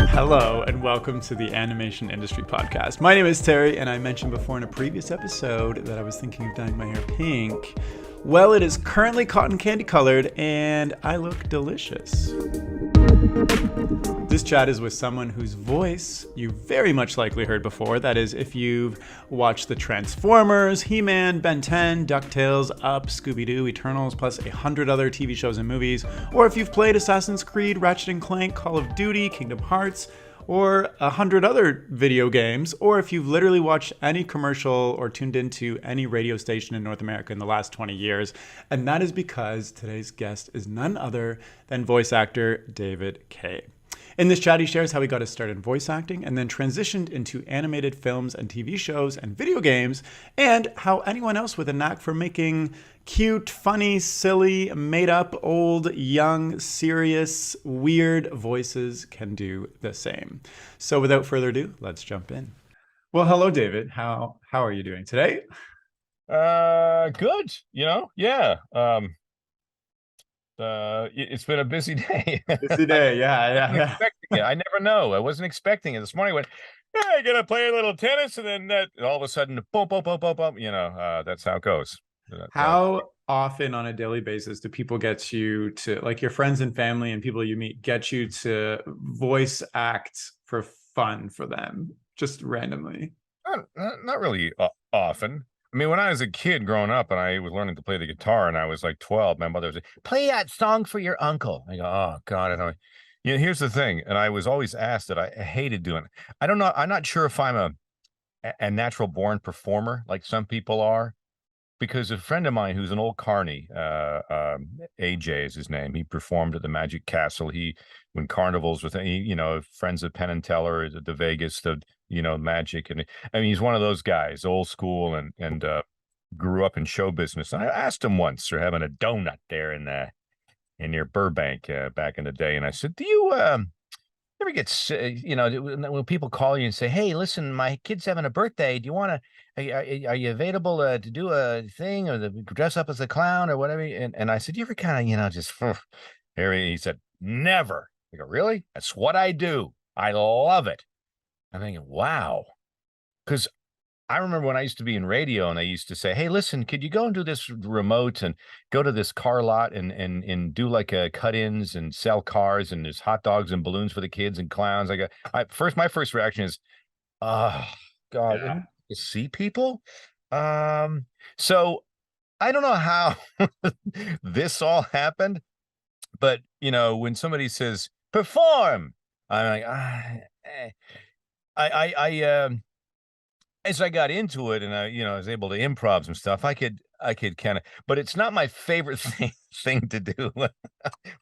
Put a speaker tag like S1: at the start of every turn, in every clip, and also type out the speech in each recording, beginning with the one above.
S1: Hello and welcome to the Animation Industry Podcast. My name is Terry, and I mentioned before in a previous episode that I was thinking of dyeing my hair pink. Well, it is currently cotton candy colored, and I look delicious. This chat is with someone whose voice you very much likely heard before. That is, if you've watched the Transformers, He-Man, Ben 10, Ducktales, Up, Scooby Doo, Eternals, plus 100 other TV shows and movies, or if you've played Assassin's Creed, Ratchet and Clank, Call of Duty, Kingdom Hearts, or 100 other video games, or if you've literally watched any commercial or tuned into any radio station in North America in the last 20 years. And that is because today's guest is none other than voice actor David Kaye. In this chat, he shares how he got his start in voice acting and then transitioned into animated films and TV shows and video games, and how anyone else with a knack for making cute, funny, silly, made-up, old, young, serious, weird voices can do the same. So without further ado, let's jump in. Well, hello, David. How are you doing today?
S2: Good. Yeah. It's been a busy day.
S1: Busy day, yeah.
S2: I never know. I wasn't expecting it. This morning I went, yeah, I gotta play a little tennis, and then all of a sudden, boom, boom, boom, boom, boom. That's how it goes.
S1: How often on a daily basis do people get you to, like your friends and family and people you meet, get you to voice act for fun for them, just randomly?
S2: Not really often. I mean, when I was a kid growing up and I was learning to play the guitar and I was like 12, my mother was like, play that song for your uncle. I go, oh, God. I don't. Here's the thing. And I was always asked that I hated doing it. I don't know. I'm not sure if I'm a natural born performer like some people are, because a friend of mine who's an old carny, AJ is his name. He performed at the Magic Castle. When carnivals with, friends of Penn and Teller at the Vegas, Magic. And I mean, he's one of those guys, old school and grew up in show business. And I asked him once, they're having a donut there in near Burbank back in the day. And I said, do you ever get, when people call you and say, hey, listen, my kid's having a birthday. Do you want to, are you available to do a thing or dress up as a clown or whatever? And I said, you ever kind of, just, he said, never. I go, really? That's what I do. I love it. I'm thinking, wow. Because I remember when I used to be in radio and they used to say, hey, listen, could you go and do this remote and go to this car lot and do like cut-ins and sell cars, and there's hot dogs and balloons for the kids and clowns. My first reaction is, oh, God, yeah. To see people. So I don't know how this all happened, but, when somebody says, perform, I'm like, as I got into it and I was able to improv some stuff, I could kind of, but it's not my favorite thing to do.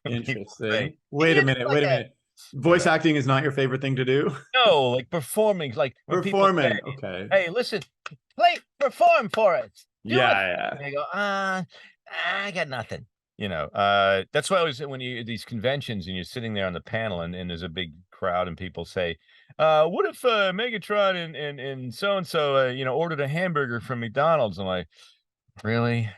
S1: Interesting. Wait a minute. Voice acting is not your favorite thing to do?
S2: No, like performing, like when
S1: performing.
S2: People say,
S1: okay.
S2: Hey, listen, perform for us.
S1: Yeah.
S2: And I go, I got nothing. That's why I always, when you these conventions and you're sitting there on the panel and there's a big crowd and people say, what if Megatron and so-and-so, ordered a hamburger from McDonald's? I'm like, really?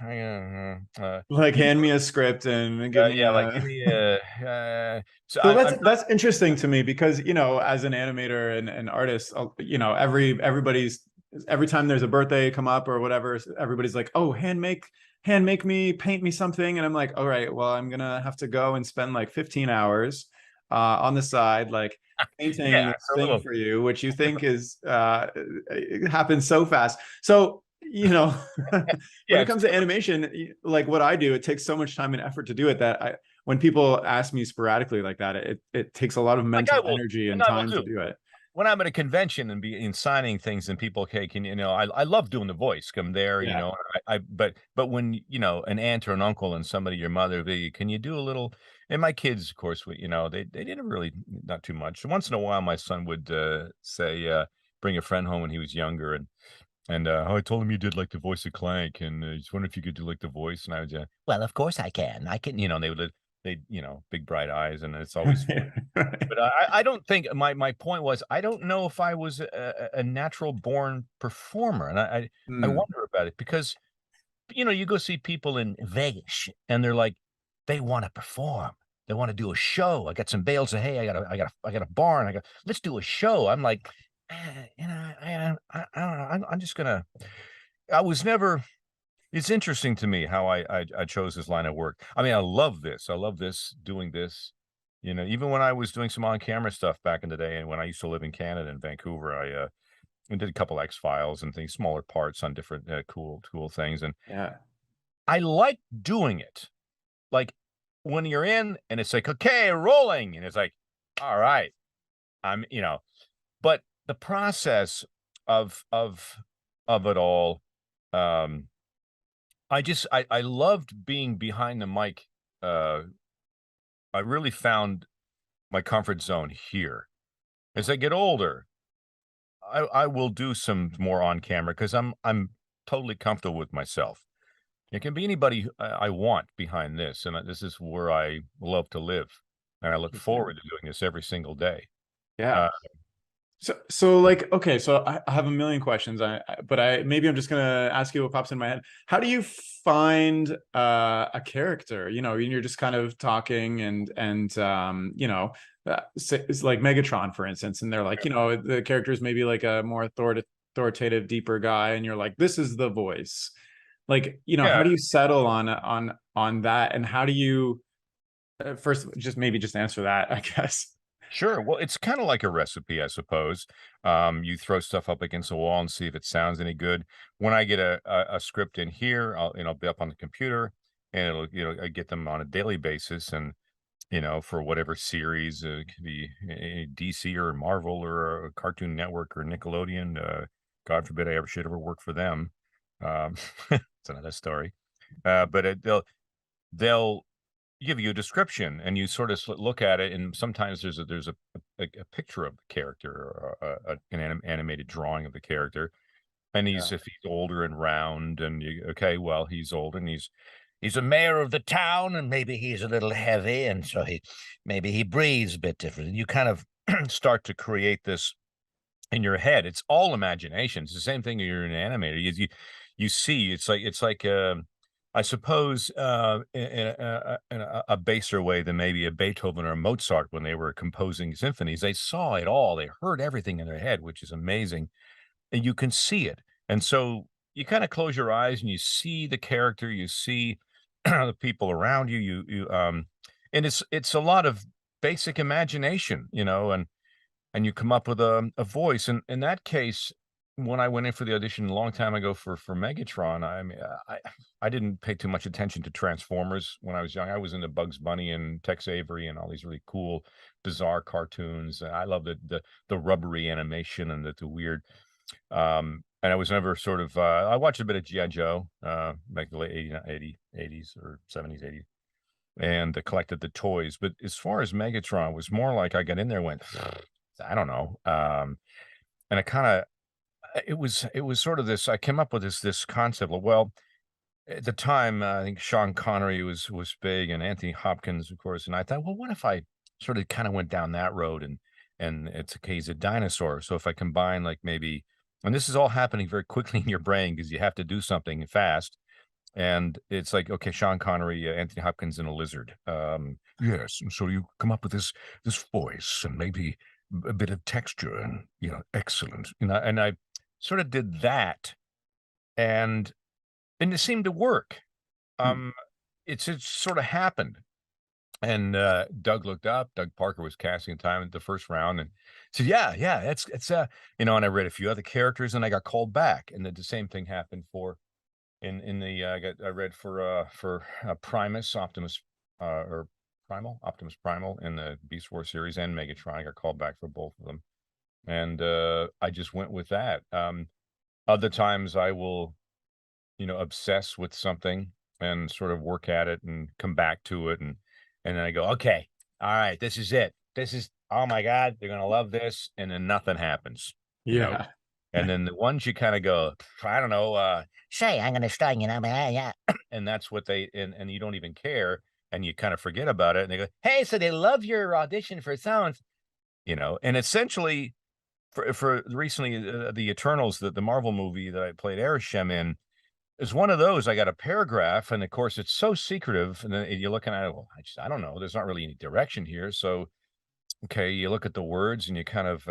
S1: Like, hand me a script and give me
S2: give me a...
S1: So that's interesting to me because, as an animator and artist, every time there's a birthday come up or whatever, everybody's like, oh, hand make me, paint me something. And I'm like, all right, well, I'm going to have to go and spend like 15 hours on the side, like painting this thing for you, which you think is it happens so fast. So, when it comes to animation, like what I do, it takes so much time and effort to do it that when people ask me sporadically like that, it takes a lot of mental energy and time to do it.
S2: When I'm at a convention and signing things and people, okay, I love doing the voice. Come there, but when, an aunt or an uncle and somebody, your mother, can you do a little, and my kids, of course, they didn't really, not too much. Once in a while, my son would say, bring a friend home when he was younger. And I told him you did like the voice of Clank, and I just wondered if you could do like the voice. And I was, well, of course I can. They big bright eyes, and it's always fun. But I don't think my point was, I don't know if I was a natural born performer. And I wonder about it because, you go see people in Vegas and they're like, they want to perform. they want to do a show. I got some bales of hay. I got a barn. Let's do a show. I'm like, you know, I don't know. I'm just gonna. I was never. It's interesting to me how I chose this line of work. I mean, I love this. I love this doing this. You know, even when I was doing some on-camera stuff back in the day, and when I used to live in Canada in Vancouver, I did a couple X-Files and things, smaller parts on different cool things, and
S1: Yeah.
S2: I like doing it. Like when you're in, and it's like, okay, rolling, and it's like, all right, you know, but the process of it all, um, I loved being behind the mic. Uh, I really found my comfort zone here. As I get older, I will do some more on camera because I'm totally comfortable with myself. It can be anybody I want behind this, and this is where I love to live, and I look forward to doing this every single day.
S1: Yeah.
S2: Uh,
S1: So like, okay, so I have a million questions. But maybe I'm just gonna ask you what pops in my head. How do you find a character? You know, when you're just kind of talking and you know, it's like Megatron, for instance, and they're like, you know, the character is maybe like a more authoritative, deeper guy, and you're like, this is the voice. Like, you know,
S2: yeah,
S1: how do you settle on that, and how do you first just maybe just answer that, I guess.
S2: sure. Well, it's kind of like a recipe, I suppose. You throw stuff up against the wall and see if it sounds any good. When I get a script in here, I'll be up on the computer, and I get them on a daily basis, and for whatever series, it could be a DC or Marvel or a Cartoon Network or Nickelodeon. God forbid I should ever work for them. It's another story. But they'll give you a description, and you sort of look at it, and sometimes there's a picture of the character, or an animated drawing of the character, and
S1: Yeah.
S2: if he's older and round, and okay, well, he's old, and he's a mayor of the town, and maybe he's a little heavy, and so maybe he breathes a bit different. And you kind of start to create this in your head. It's all imagination. It's the same thing when you're an animator. You see, it's like I suppose in a baser way than maybe a Beethoven or a Mozart when they were composing symphonies. They saw it all. They heard everything in their head, which is amazing. And you can see it. And so you kind of close your eyes and you see the character, you see the people around you, and it's a lot of basic imagination, and you come up with a voice. And in that case, when I went in for the audition a long time ago for Megatron, I mean, I didn't pay too much attention to Transformers when I was young. I was into Bugs Bunny and Tex Avery and all these really cool, bizarre cartoons. I love the rubbery animation and the weird. And I was never sort of. I watched a bit of GI Joe back in the late 80s or 70s, 80s, and collected the toys. But as far as Megatron, was more like I got in there and went, I don't know. And I kind of it was sort of this. I came up with this concept of, well, at the time, I think Sean Connery was big, and Anthony Hopkins, of course. And I thought, well, what if I sort of kind of went down that road, and it's okay, he's a dinosaur. So if I combine, like, maybe, and this is all happening very quickly in your brain because you have to do something fast. And it's like, okay, Sean Connery, Anthony Hopkins, and a lizard. Yes, and so you come up with this voice and maybe a bit of texture, and excellent. And I sort of did that, and it seemed to work.
S1: Hmm.
S2: Um, it sort of happened. And Doug looked up. Doug Parker was casting time at the first round, and said, "Yeah, it's." And I read a few other characters, and I got called back. And then the same thing happened for in the I read for Primus Optimus or Primal Optimus Primal in the Beast Wars series, and Megatron. I got called back for both of them, and I just went with that. Other times I will obsess with something and sort of work at it and come back to it, and then I go, okay, all right, this is it. This is, oh my God, they're gonna love this, and then nothing happens, you know.
S1: Yeah.
S2: And then the ones you kind of go, I don't know, say I'm gonna start, yeah. And that's what and you don't even care, and you kind of forget about it, and they go, hey, so they love your audition for sounds, and essentially for recently the Eternals, the Marvel movie that I played Arishem in. it's one of those. I got a paragraph, and of course, it's so secretive. And then you're looking at it. Well, I don't know. There's not really any direction here. So, okay, you look at the words, and you kind of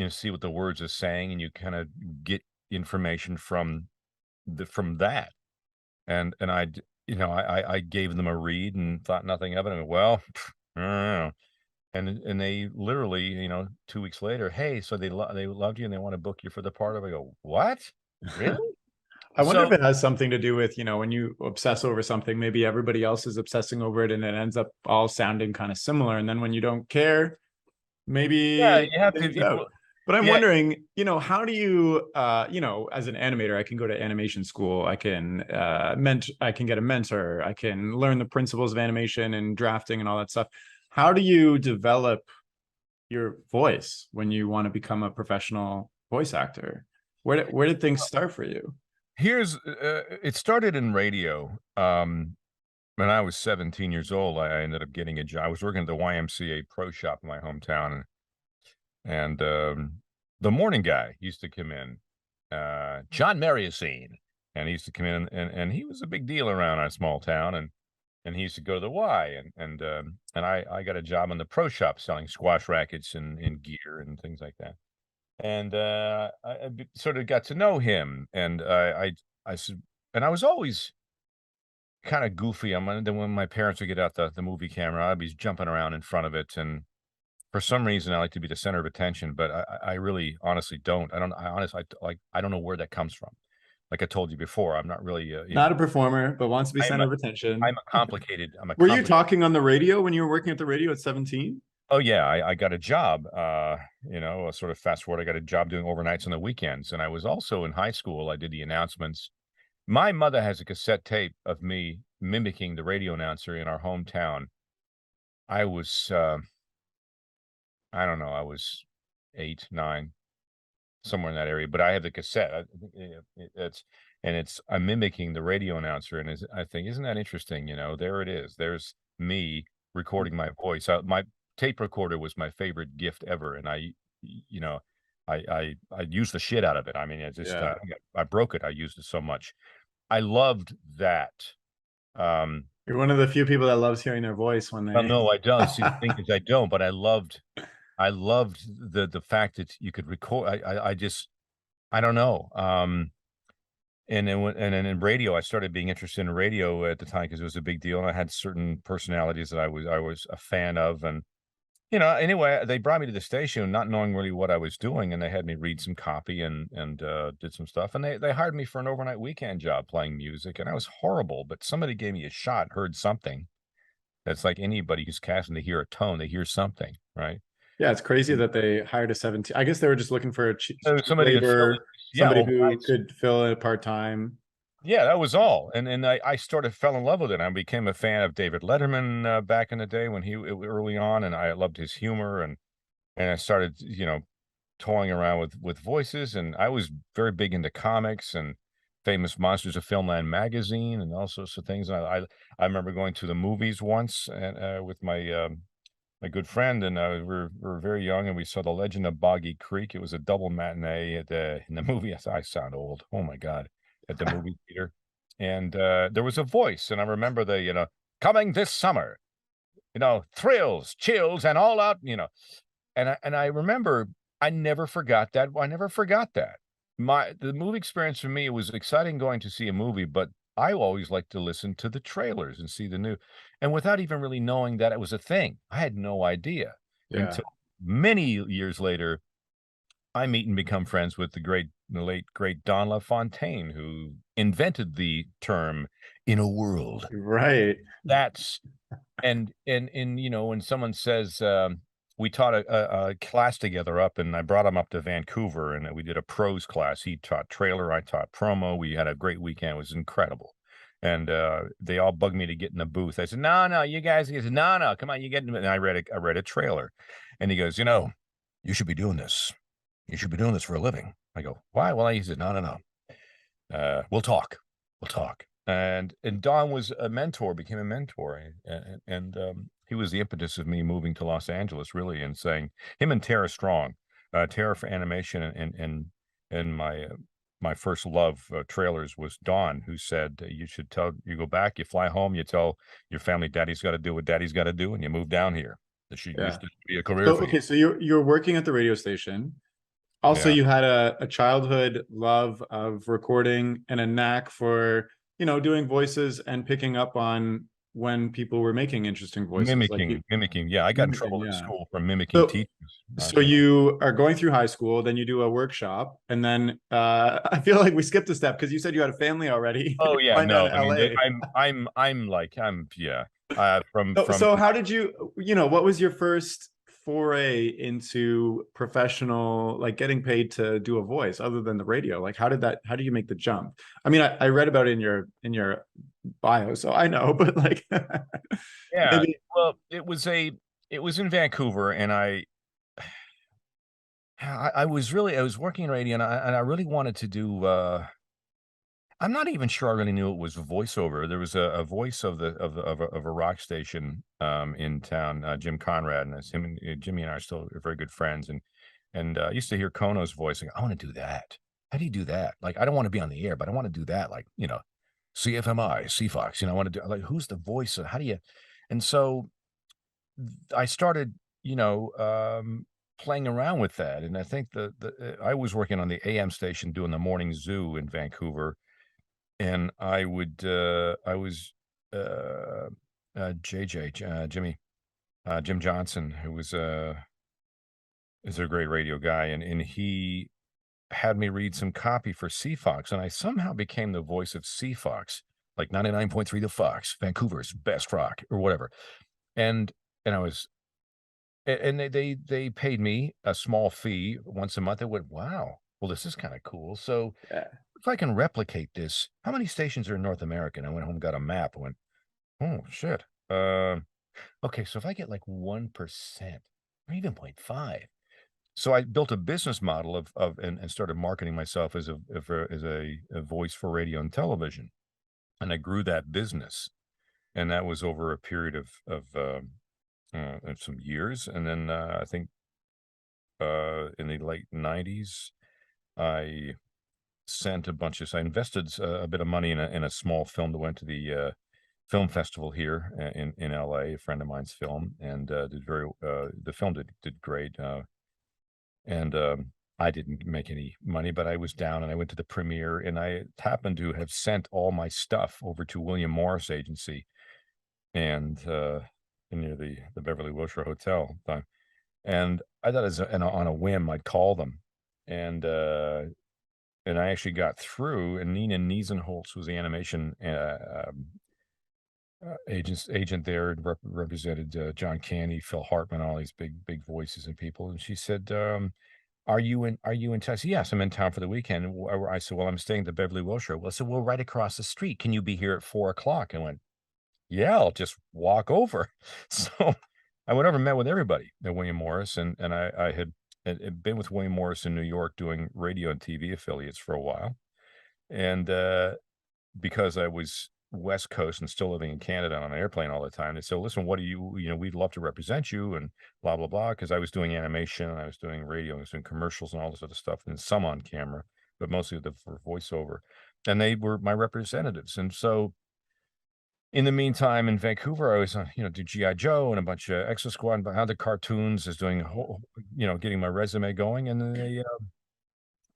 S2: see what the words are saying, and you kind of get information from that. And I gave them a read and thought nothing of it. And well, I don't know. And they literally, 2 weeks later, hey, so they loved you and they want to book you for the part of. I go, what? Really?
S1: I wonder if
S2: So
S1: it has something to do with, when you obsess over something, maybe everybody else is obsessing over it and it ends up all sounding kind of similar. And then when you don't care,
S2: yeah,
S1: maybe
S2: you have to.
S1: things out. But I'm
S2: Yeah,
S1: wondering, how do you, as an animator, I can go to animation school. I can I can get a mentor. I can learn the principles of animation and drafting and all that stuff. How do you develop your voice when you want to become a professional voice actor? Where did things start for you?
S2: it started in radio. When I was 17 years old, I ended up getting a job. I was working at the YMCA Pro Shop in my hometown, and the morning guy used to come in, John Mariusine, and he used to come in, and he was a big deal around our small town, and he used to go to the Y, and I got a job in the Pro Shop selling squash rackets and gear and things like that. And sort of got to know him, and I said, and I was always kind of goofy. Then when my parents would get out the movie camera, I'd be jumping around in front of it, and for some reason, I like to be the center of attention, but I really honestly don't. I don't know where that comes from. Like I told you before, I'm not really,
S1: Not a performer, but wants to be
S2: I'm
S1: center
S2: a
S1: of attention.
S2: I'm a
S1: Were you
S2: complicated.
S1: talking on the radio when you were working at the radio at 17?
S2: Oh yeah, I got a job, sort of fast forward, I got a job doing overnights on the weekends, and I was also in high school, I did the announcements. My mother has a cassette tape of me mimicking the radio announcer in our hometown. I was, I don't know, I was 8, 9, somewhere in that area, but I have the cassette. I think I'm mimicking the radio announcer, and I think, isn't that interesting? There it is. There's me recording my voice. My tape recorder was my favorite gift ever, and you know, I used the shit out of it. I mean,
S1: Yeah.
S2: I broke it. I used it so much. I loved that.
S1: You're one of the few people that loves hearing their voice when
S2: Well,
S1: they
S2: no, I don't. See, the thing is, I don't. But I loved the fact that you could record. I just I don't know. And then in radio, I started being interested in radio at the time because it was a big deal, and I had certain personalities that I was a fan of, and anyway, they brought me to the station not knowing really what I was doing, and they had me read some copy and did some stuff, and they hired me for an overnight weekend job playing music, and I was horrible, but somebody gave me a shot, heard something. That's like anybody who's casting, they hear a tone, they hear something, right?
S1: Yeah, it's crazy that they hired a 17. I guess they were just looking for a
S2: So
S1: cheap
S2: somebody to fill
S1: labor,
S2: yeah,
S1: somebody who
S2: overnights.
S1: could fill it part-time.
S2: Yeah, that was all, and I sort of fell in love with it. I became a fan of David Letterman, back in the day when early on, and I loved his humor, and I started, toying around with voices, and I was very big into comics and Famous Monsters of Filmland magazine and all sorts of things. I remember going to the movies once and with my good friend, and we were very young, and we saw The Legend of Boggy Creek. It was a double matinee in the movie. I sound old. Oh my God, at the movie theater, and there was a voice, and I remember coming this summer, thrills, chills, and all out, and I remember I never forgot that. I never forgot that. The movie experience for me, it was exciting going to see a movie, but I always like to listen to the trailers and see the new, and without even really knowing that it was a thing. I had no idea
S1: Yeah.
S2: until many years later. I meet and become friends with the late great Don LaFontaine, who invented the term "in a world."
S1: Right.
S2: That's and when someone says, we taught a class together and I brought him up to Vancouver, and we did a prose class. He taught trailer, I taught promo. We had a great weekend. It was incredible. And they all bugged me to get in the booth. I said, no, no, you guys. He said, no, no, come on, you get in. And I read a trailer, and he goes, you should be doing this. You should be doing this for a living. I go, why? Well, he said, no, no, no. We'll talk. We'll talk. And Don was a mentor, became a mentor, and he was the impetus of me moving to Los Angeles, really, and saying him and Tara Strong, Tara for animation, and my my first love trailers was Dawn, who said you should you go back, you fly home, you tell your family daddy's got to do what daddy's got to do, and you move down here. This
S1: Yeah.
S2: used to be a career
S1: So
S2: for you.
S1: okay, so you're working at the radio station. Also,
S2: Yeah,
S1: you had a childhood love of recording and a knack for, doing voices and picking up on when people were making interesting voices, like you
S2: mimicking. Yeah, I got in
S1: mimicking,
S2: trouble at
S1: yeah.
S2: school for mimicking
S1: So
S2: teachers.
S1: so you are going through high school, then you do a workshop, and then I feel like we skipped a step because you said you had a family already and
S2: Oh
S1: you're
S2: yeah,
S1: flying down
S2: no,
S1: to
S2: I mean,
S1: LA.
S2: I'm yeah. From
S1: So how did you, what was your first foray into professional, like getting paid to do a voice other than the radio? Like how do you make the jump? I mean, I read about it in your bio, so I know, but like
S2: yeah.
S1: maybe.
S2: Well, it was in Vancouver, and I was really I was working in radio, and I really wanted to do. I'm not even sure I really knew it was a voiceover. There was a voice of a rock station in town, Jim Conrad, and it's him and Jimmy and I are still very good friends. And I used to hear Kono's voice. Like, I want to do that. How do you do that? Like, I don't want to be on the air, but I want to do that. Like, CFMI, CFOX. I want to do like who's the voice? How do you? And so I started, you know, playing around with that. And I think the I was working on the AM station doing the morning zoo in Vancouver, and I was, uh, Jimmy, Jim Johnson, who is a great radio guy, and he had me read some copy for CFOX, and I somehow became the voice of CFOX, like 99.3 The Fox, Vancouver's best rock or whatever. And and I was and they paid me a small fee once a month. I went, "Wow, well, this is kinda cool." So
S1: Yeah.
S2: if I can replicate this, how many stations are in North America? And I went home, got a map, and went, "Oh, shit. Okay, so if I get like 1% or even 0.5." So I built a business model and started marketing myself as a voice for radio and television. And I grew that business. And that was over a period of some years. And then I think in the late 90s, I I invested a bit of money in a small film that went to the film festival here in LA, a friend of mine's film, and the film did great. And I didn't make any money, but I was down and I went to the premiere, and I happened to have sent all my stuff over to William Morris Agency and near the Beverly Wilshire Hotel. And I thought on a whim I'd call them, and and I actually got through. And Nina Niesenholz was the animation agent there, and represented John Candy, Phil Hartman, all these big voices and people. And she said, Are you in town?" I said, "Yes, I'm in town for the weekend." I said, "Well, I'm staying at the Beverly Wilshire." "Well," I said, "Well, right across the street. Can you be here at 4 o'clock?" I went, "Yeah, I'll just walk over." So I went over and met with everybody at William Morris, and I had been with William Morris in New York doing radio and TV affiliates for a while. And because I was West Coast and still living in Canada on an airplane all the time, they said, "Listen, what do we'd love to represent you," and blah, blah, blah. Because I was doing animation, and I was doing radio, and I was doing commercials and all this other stuff, and some on camera, but mostly for voiceover. And they were my representatives. And so in the meantime, in Vancouver, I was, do GI Joe and a bunch of Exo Squad and other cartoons, is doing, getting my resume going. And then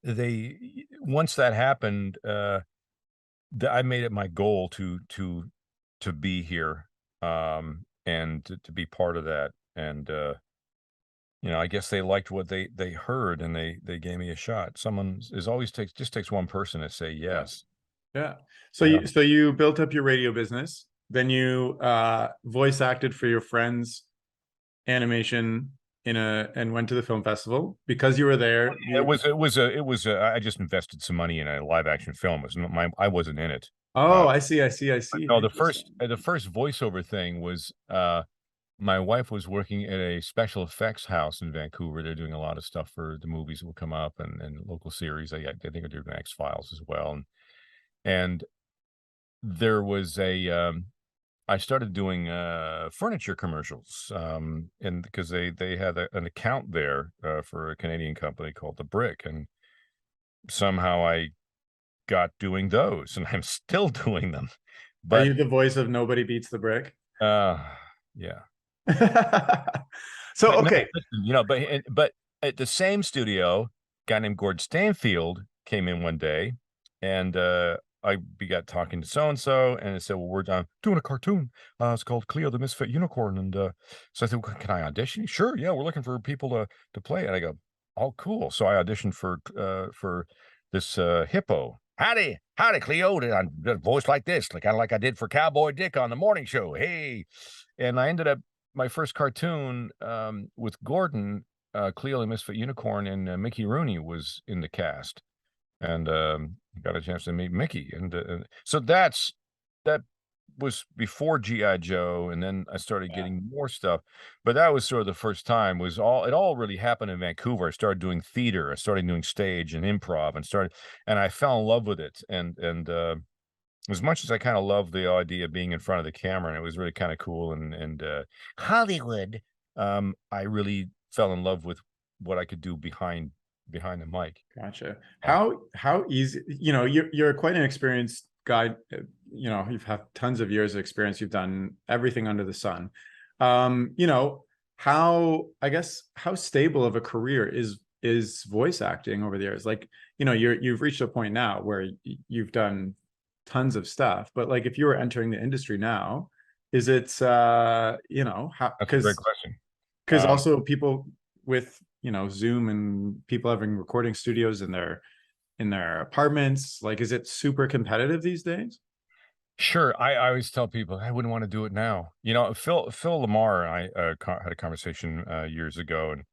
S2: they once that happened, I made it my goal to be here, and to be part of that. And I guess they liked what they heard, and they gave me a shot. Someone is always just takes one person to say
S1: Yeah.
S2: yes.
S1: Yeah.
S2: Yeah.
S1: So you built up your radio business, then you voice acted for your friends' animation and went to the film festival because you were there.
S2: It
S1: You
S2: was I just invested some money in a live action film. It was not my I wasn't in it.
S1: Oh, I see, I see, I see.
S2: No,
S1: Interesting.
S2: the first voiceover thing was, my wife was working at a special effects house in Vancouver. They're doing a lot of stuff for the movies that will come up, and local series. I think they're doing X-Files as well. And there was I started doing furniture commercials, and because they had an account there for a Canadian company called The Brick, and somehow I got doing those, and I'm still doing them.
S1: Are
S2: But
S1: you the voice of Nobody Beats the Brick?
S2: uh, yeah.
S1: So,
S2: But no,
S1: okay.
S2: listen, you know, but at the same studio, a guy named Gord Stanfield came in one day, and we got talking to so and so, and I said, "Well, we're doing a cartoon. It's called Cleo the Misfit Unicorn." And so I said, well, "Can I audition?" Sure, yeah, we're looking for people to play it. And I go, "Oh, cool." So I auditioned for this hippo. Howdy, Cleo. I voice like this, like kind of like I did for Cowboy Dick on the morning show. Hey, and I ended up my first cartoon with Gordon, Cleo the Misfit Unicorn, and Mickey Rooney was in the cast, and got a chance to meet Mickey, and so that was before GI Joe, and then I started
S1: Yeah.
S2: getting more stuff, but that was sort of the first time. It all really happened in Vancouver. I started doing theater, I started doing stage and improv, and I fell in love with it, and as much as I kind of love the idea of being in front of the camera, and it was really kind of cool, and Hollywood, I really fell in love with what I could do behind the mic.
S1: Gotcha.
S2: Um,
S1: How easy, you're quite an experienced guy. You've had tons of years of experience. You've done everything under the sun. How stable of a career is voice acting over the years? Like, you've reached a point now where you've done tons of stuff, but like if you were entering the industry now, is it how,
S2: that's a great question.
S1: because also people with Zoom and people having recording studios in their apartments, like, is it super competitive these days?
S2: Sure, I always tell people I wouldn't want to do it now. You know, Phil Lamar and I had a conversation years ago, and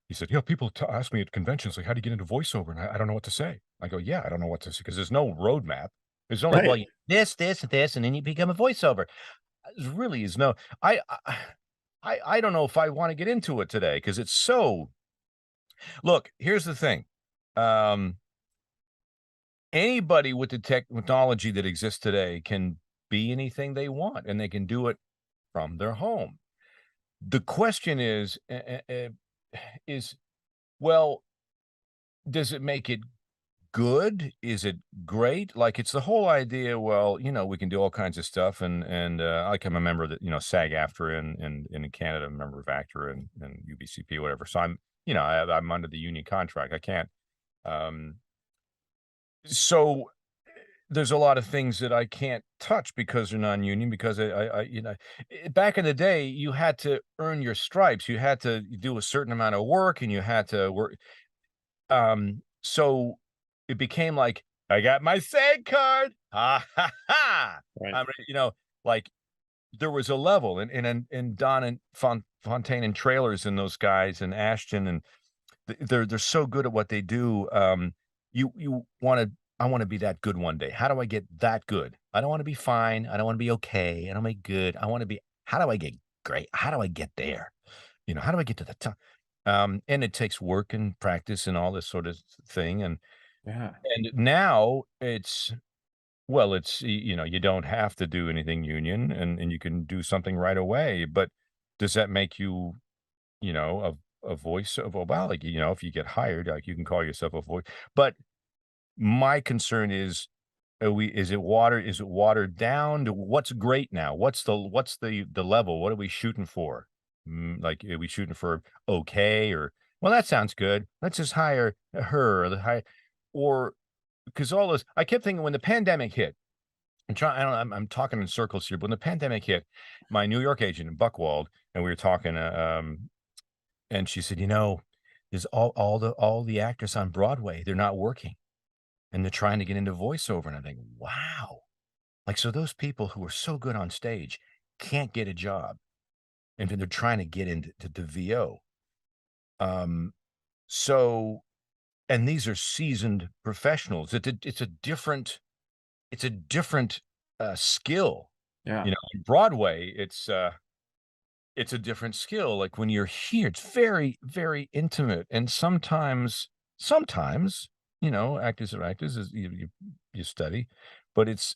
S2: he said, people ask me at conventions, like, how do you get into voiceover? And I don't know what to say. I go, yeah, I don't know what to say because there's no roadmap. There's no like, well,
S1: Right.
S2: this, and then you become a voiceover. There really is no. I don't know if I want to get into it today because it's so. Look, here's the thing. Um, Anybody with the technology that exists today can be anything they want, and they can do it from their home. The question is, well, does it make it good? Is it great? Like, it's the whole idea, well, we can do all kinds of stuff, and like I'm a member of the, SAG-AFTRA and in Canada, I'm a member of ACTRA and UBCP, whatever. So I'm under the union contract. I can't, um, so there's a lot of things that I can't touch because they're non-union, because back in the day, you had to earn your stripes. You had to do a certain amount of work, and you had to work. So it became like, I got my SAG card. Ha ha ha.
S1: Right.
S2: I mean, like there was a level, and Don and Fontaine and Trailers and those guys and Ashton, and they're so good at what they do. You want to I want to be that good one day. How do I get that good? I don't want to be fine. I don't want to be okay. I don't make good. I want to be, how do I get great? How do I get there? How do I get to the top? And it takes work and practice and all this sort of thing.
S1: Yeah.
S2: And now you don't have to do anything union, and you can do something right away. But does that make you, a voice of, well, like, if you get hired, like, you can call yourself a voice. But my concern is it watered down? What's great now? What's the level? What are we shooting for? Like, are we shooting for okay, or, well, that sounds good. Let's just hire her, or or because all this, I kept thinking when the pandemic hit, I'm talking in circles here, but when the pandemic hit, my New York agent in Buckwald, and we were talking, and she said, there's all the actors on Broadway, they're not working, and they're trying to get into voiceover. And I think, wow, like, so those people who are so good on stage can't get a job, and then they're trying to get into the VO. Um, so, and these are seasoned professionals. It's a different skill.
S1: Yeah.
S2: On Broadway, it's a different skill. Like, when you're here, it's very, very intimate, and sometimes, actors are actors, as you study, but it's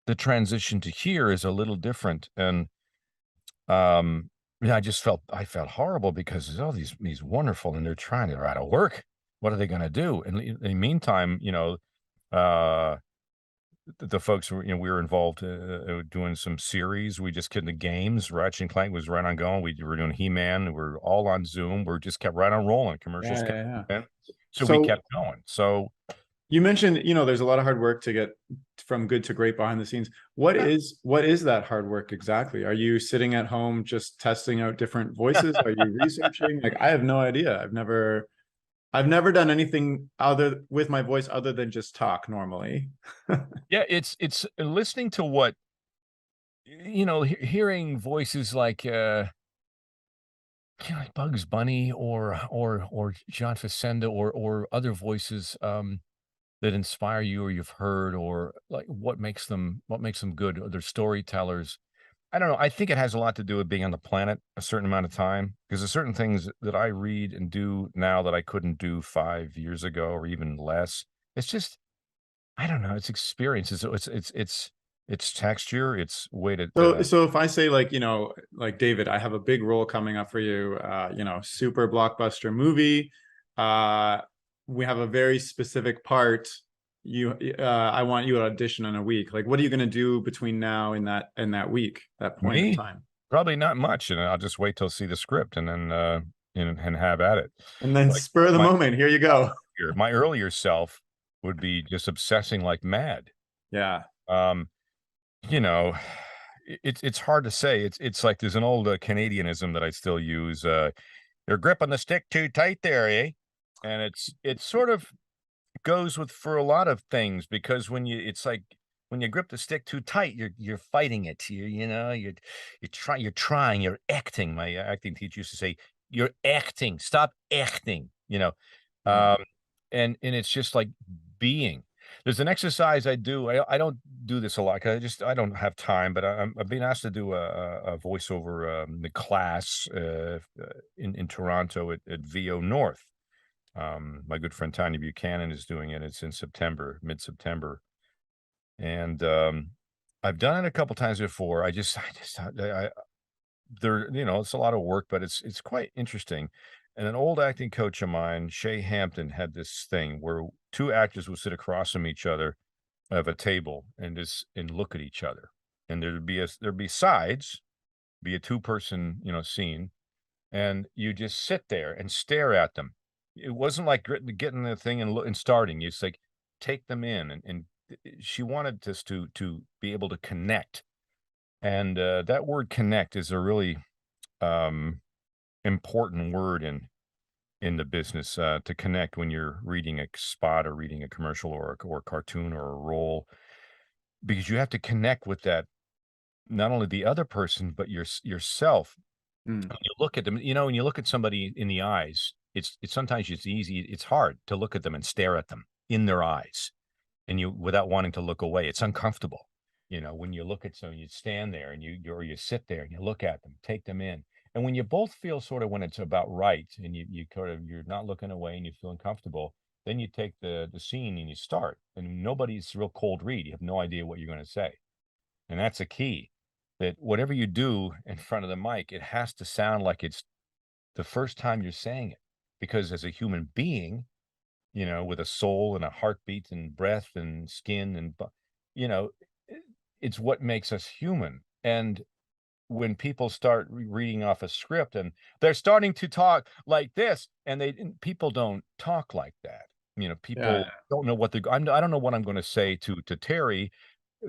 S2: the transition to here is a little different, and yeah, I felt horrible because there's all these wonderful, and they're out of work. What are they going to do? And in the meantime, the folks were, we were involved doing some series. We just did the games. Ratchet and Clank was right on going. We were doing He-Man. We were all on Zoom. We just kept right on rolling. Commercials
S1: Yeah,
S2: kept
S1: yeah,
S2: in.
S1: yeah.
S2: So we
S1: So
S2: kept going. So
S1: you mentioned, there's a lot of hard work to get from good to great behind the scenes. What is that hard work exactly? Are you sitting at home just testing out different voices? Are you researching? Like, I have no idea. I've never done anything other with my voice other than just talk normally.
S2: yeah, it's listening to what hearing voices like like Bugs Bunny or John Facenda or other voices that inspire you or you've heard or like what makes them good or they're storytellers. I don't know. I think it has a lot to do with being on the planet a certain amount of time because there's certain things that I read and do now that I couldn't do 5 years ago or even less. It's just I don't know. It's experience. It's texture. It's way to.
S1: So if I say, like, like, David, I have a big role coming up for you, super blockbuster movie. Uh, we have a very specific part. I want you to audition in a week. Like, what are you going to do between now and that week, that point in
S2: Me?
S1: time?
S2: Probably not much, and I'll just wait till see the script and then, and have at it.
S1: And then
S2: Like,
S1: spur of the
S2: my
S1: moment, here you go.
S2: my earlier self would be just obsessing like mad.
S1: Yeah.
S2: Um, you know, it's hard to say. It's like there's an old, Canadianism that I still use, "You're gripping the stick too tight there, eh?" And it sort of goes with for a lot of things because it's like when you grip the stick too tight, you're fighting it. You're acting. My acting teacher used to say, "You're acting. Stop acting."
S1: Yeah.
S2: Um, and it's just like being. There's an exercise I do. I don't do this a lot 'cause I don't have time, but I'm being asked to do a voiceover the class in Toronto at VO North. My good friend Tanya Buchanan is doing it. It's in September, mid-September, and I've done it a couple times before. There, it's a lot of work, but it's quite interesting. And an old acting coach of mine, Shay Hampton, had this thing where two actors would sit across from each other of a table and look at each other, and there'd be sides, be a two-person scene, and you just sit there and stare at them. It wasn't like getting the thing and starting. It's like take them in, and she wanted us to be able to connect, and that word "connect" is a really um, important word in the business to connect when you're reading a spot or reading a commercial or a cartoon or a role, because you have to connect with that not only the other person but yourself.
S1: Mm.
S2: You look at them, when you look at somebody in the eyes, it's sometimes it's hard to look at them and stare at them in their eyes, and you without wanting to look away. It's uncomfortable. When you look at someone, you stand there and you sit there and you look at them, take them in. And when you both feel sort of when it's about right and you're not looking away and you feel uncomfortable, then you take the scene and you start. And nobody's real cold read. You have no idea what you're going to say. And that's a key that whatever you do in front of the mic, it has to sound like it's the first time you're saying it. Because as a human being, with a soul and a heartbeat and breath and skin you know, it's what makes us human. And when people start reading off a script and they're starting to talk like this, and people don't talk like that.
S1: Yeah.
S2: People don't know what I don't know what I'm going to say to Terry,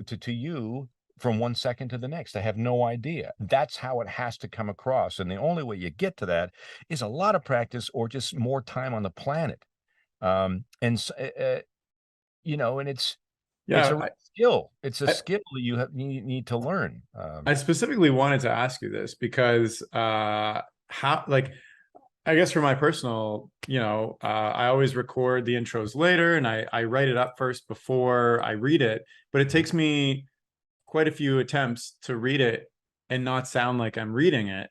S2: to you from 1 second to the next. I have no idea. That's how it has to come across. And the only way you get to that is a lot of practice or just more time on the planet. And and it's a real
S1: Yeah.
S2: skill. It's a
S1: I,
S2: skill you need to learn.
S1: I specifically wanted to ask you this because how, like, I guess for my personal, I always record the intros later and I write it up first before I read it, but it takes me quite a few attempts to read it and not sound like I'm reading it.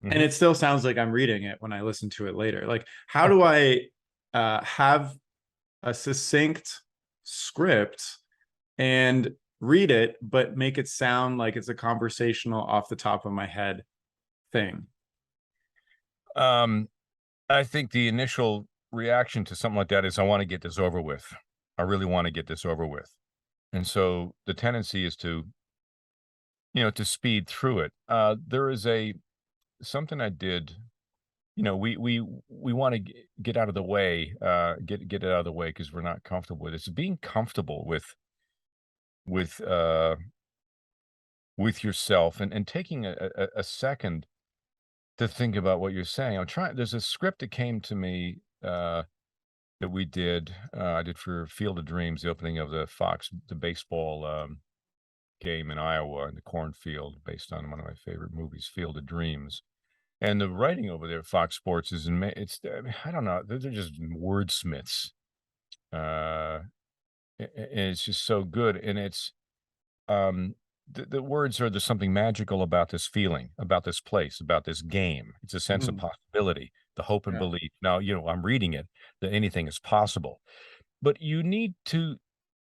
S1: And
S2: Mhm.
S1: it still sounds like I'm reading it when I listen to it later. Like, how do I have a succinct script and read it, but make it sound like it's a conversational off the top of my head thing?
S2: Um, I think the initial reaction to something like that is I want to get this over with. I really want to get this over with. And so the tendency is to, to speed through it. There is something I did. We want to get out of the way, get it out of the way because we're not comfortable with it. It's being comfortable with uh with yourself and taking a second to think about what you're saying. I'm trying. There's a script that came to me that we did. I did for Field of Dreams, the opening of the baseball game in Iowa in the cornfield, based on one of my favorite movies, Field of Dreams. And the writing over there at Fox Sports it's I mean, I don't know, they're just wordsmiths. And it's just so good, and um, the words are, there's something magical about this feeling, about this place, about this game. It's a sense of
S1: Mhm.
S2: possibility, the hope and
S1: Yeah.
S2: belief. Now, I'm reading it, that anything is possible, but you need to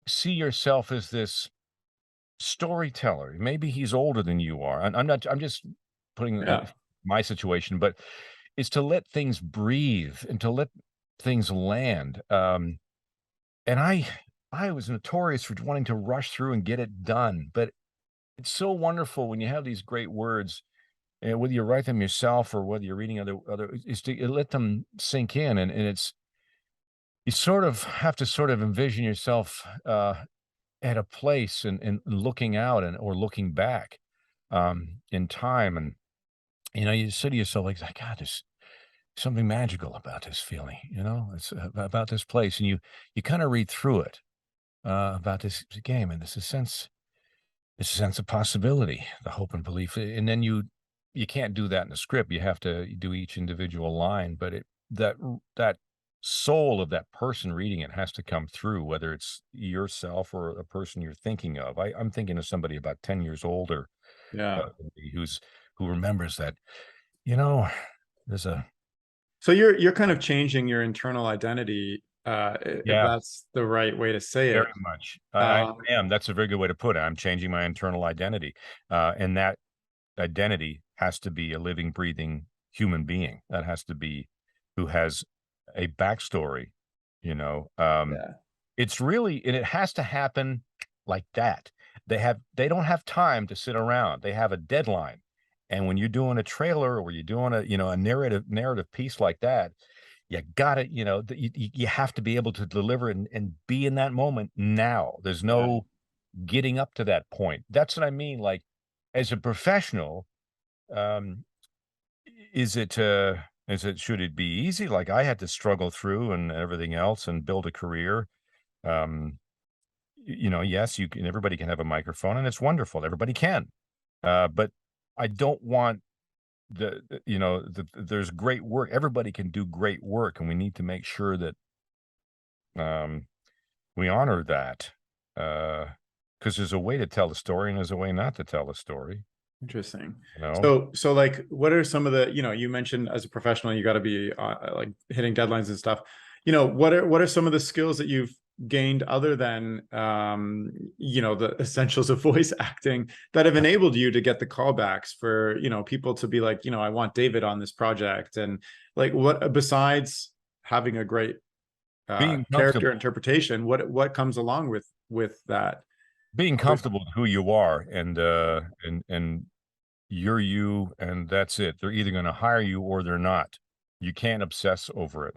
S2: see yourself as this storyteller. Maybe he's older than you are. I'm just putting
S1: Yeah.
S2: my situation, but it's to let things breathe and to let things land. And I was notorious for wanting to rush through and get it done, but it's so wonderful when you have these great words, and whether you write them yourself or whether you're reading other is to let them sink in, and it's you sort of have to sort of envision yourself at a place and looking out and or looking back in time, and you say to yourself like, God, there's something magical about this feeling, it's about this place, and you kind of read through it about this game, and it's a sense of possibility, the hope and belief, and then you can't do that in a script. You have to do each individual line, but that soul of that person reading it has to come through, whether it's yourself or a person you're thinking of. I'm thinking of somebody about 10 years older,
S1: Yeah.
S2: than me, who remembers that, you know, there's a
S1: So you're kind of changing your internal identity, if
S2: yeah.
S1: that's the right way to say
S2: Very
S1: it.
S2: much. I
S1: Um,
S2: am. That's a very good way to put it. I'm changing my internal identity, and that identity has to be a living, breathing human being. That has to be who has a backstory, you know?
S1: yeah.
S2: It's really and it has to happen like that. They don't have time to sit around. They have a deadline. And when you're doing a trailer or you're doing a narrative piece like that, you gotta, you have to be able to deliver and be in that moment now. There's
S1: Yeah.
S2: no getting up to that point. That's what I mean. Like, as a professional, um, should it be easy? Like, I had to struggle through and everything else and build a career. Um, yes, you can, everybody can have a microphone and it's wonderful. Everybody can. But I don't want there's great work. Everybody can do great work, and we need to make sure that, um, we honor that, because there's a way to tell a story and there's a way not to tell a story,
S1: Interesting.
S2: you know?
S1: So like, what are some of the, you mentioned as a professional, you got to be like hitting deadlines and stuff. What are some of the skills that you've gained other than, the essentials of voice acting that have enabled you to get the callbacks for, people to be like, I want David on this project, and like, what besides having a great
S2: Being
S1: character
S2: comfortable
S1: interpretation, what comes along with that?
S2: being
S1: Other,
S2: comfortable with who you are and you're you, and that's it. They're either gonna hire you or they're not. You can't obsess over it.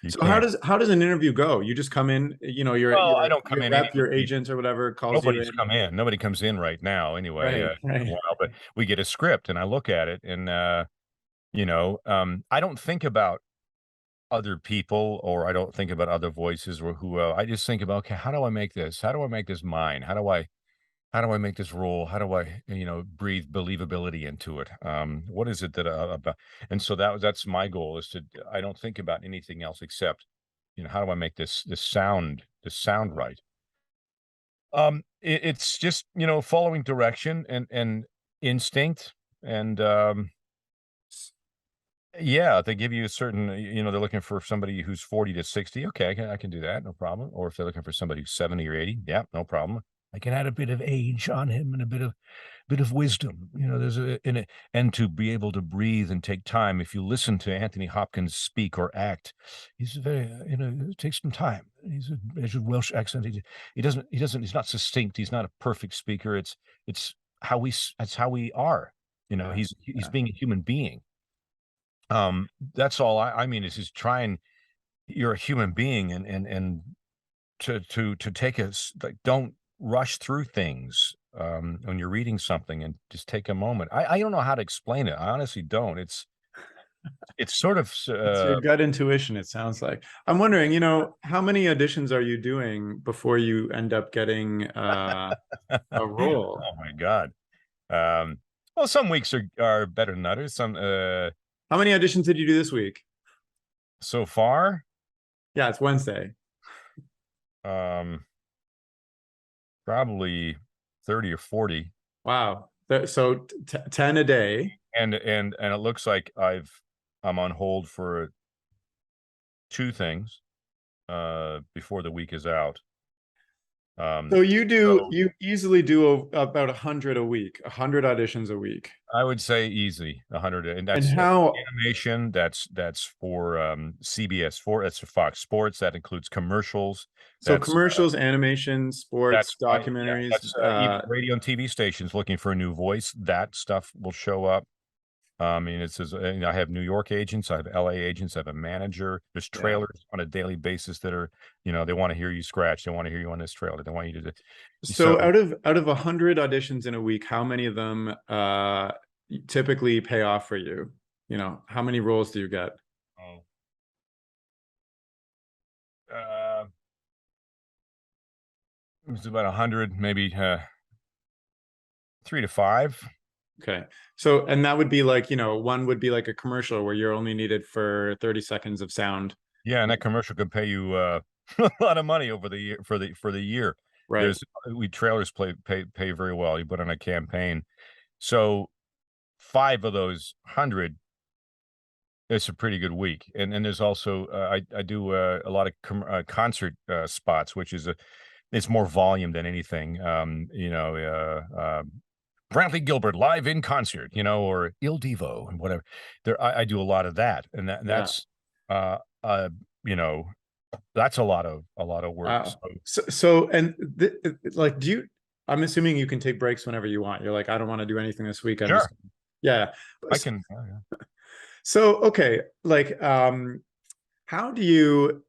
S2: You
S1: So how
S2: can't.
S1: does an interview go? You just come in, your
S2: Well, I
S1: your
S2: don't come
S1: your
S2: in
S1: rep, your
S2: anybody.
S1: agent or whatever calls you
S2: Nobody's
S1: in.
S2: come in. Nobody comes in right now anyway,
S1: Right,
S2: in a
S1: right.
S2: while, but we get a script and I look at it and, I don't think about other people or I don't think about other voices or who, I just think about, okay, how do I make this? How do I make this mine? How do I make this role? How do I, breathe believability into it? What is it that about? And so that's my goal is to, I don't think about anything else except, how do I make this sound right? It's just, following direction and instinct and, yeah, they give you a certain, they're looking for somebody who's 40 to 60. Okay, I can do that, no problem. Or if they're looking for somebody who's 70 or 80, yeah, no problem. I can add a bit of age on him and a bit of wisdom. You know, there's a in it, and to be able to breathe and take time. If you listen to Anthony Hopkins speak or act, he's very, it takes some time. He's a Welsh accent. He's not succinct. He's not a perfect speaker. It's that's how we are. You know,
S1: Yeah.
S2: he's
S1: Yeah.
S2: being a human being. That's all I mean is just trying. You're a human being, and to take us like don't rush through things when you're reading something and just take a moment. I don't know how to explain it. I honestly don't. It's sort of
S1: It's your gut intuition, it sounds like. I'm wondering, how many auditions are you doing before you end up getting a role?
S2: oh my god. Um, well, some weeks are better than others. Some
S1: How many auditions did you do this week?
S2: so far,
S1: Yeah, it's Wednesday.
S2: um, probably 30 or 40,
S1: Wow. So 10 a day.
S2: and it looks like I'm on hold for two things before the week is out.
S1: So
S2: So
S1: you easily do about 100 a week, 100 auditions a week.
S2: I would say easy 100, and
S1: And
S2: that's
S1: how,
S2: animation. That's for CBS 4. That's for Fox Sports. That includes commercials.
S1: so
S2: That's
S1: commercials, animation, sports,
S2: yeah.
S1: documentaries,
S2: That's even radio and TV stations looking for a new voice. That stuff will show up. I mean, it says I have New York agents, I have LA agents, I have a manager. There's
S1: yeah.
S2: trailers on a daily basis that are, they want to hear you scratch. They want to hear you on this trailer. They want you to. So
S1: So out of 100 auditions in a week, how many of them typically pay off for you? How many roles do you get?
S2: oh, uh, it's about 100, maybe 3 to 5.
S1: Okay. So, and that would be like, one would be like a commercial where you're only needed for 30 seconds of sound.
S2: Yeah, and that commercial could pay you a lot of money over the year for the year.
S1: Right.
S2: There's we trailers pay very well. You put on a campaign. So 5 of those 100, it's a pretty good week. And there's also I do a lot of concert spots, which is it's more volume than anything. Brantley Gilbert live in concert, or Il Divo and whatever. I do a lot of that, and
S1: Yeah.
S2: that's uh, uh, you know, that's a lot of work.
S1: Wow. So and like, I'm assuming you can take breaks whenever you want. You're like, I don't want to do anything this week. I'm
S2: Sure,
S1: just, yeah.
S2: I can. Oh, yeah.
S1: So, okay, like, how do you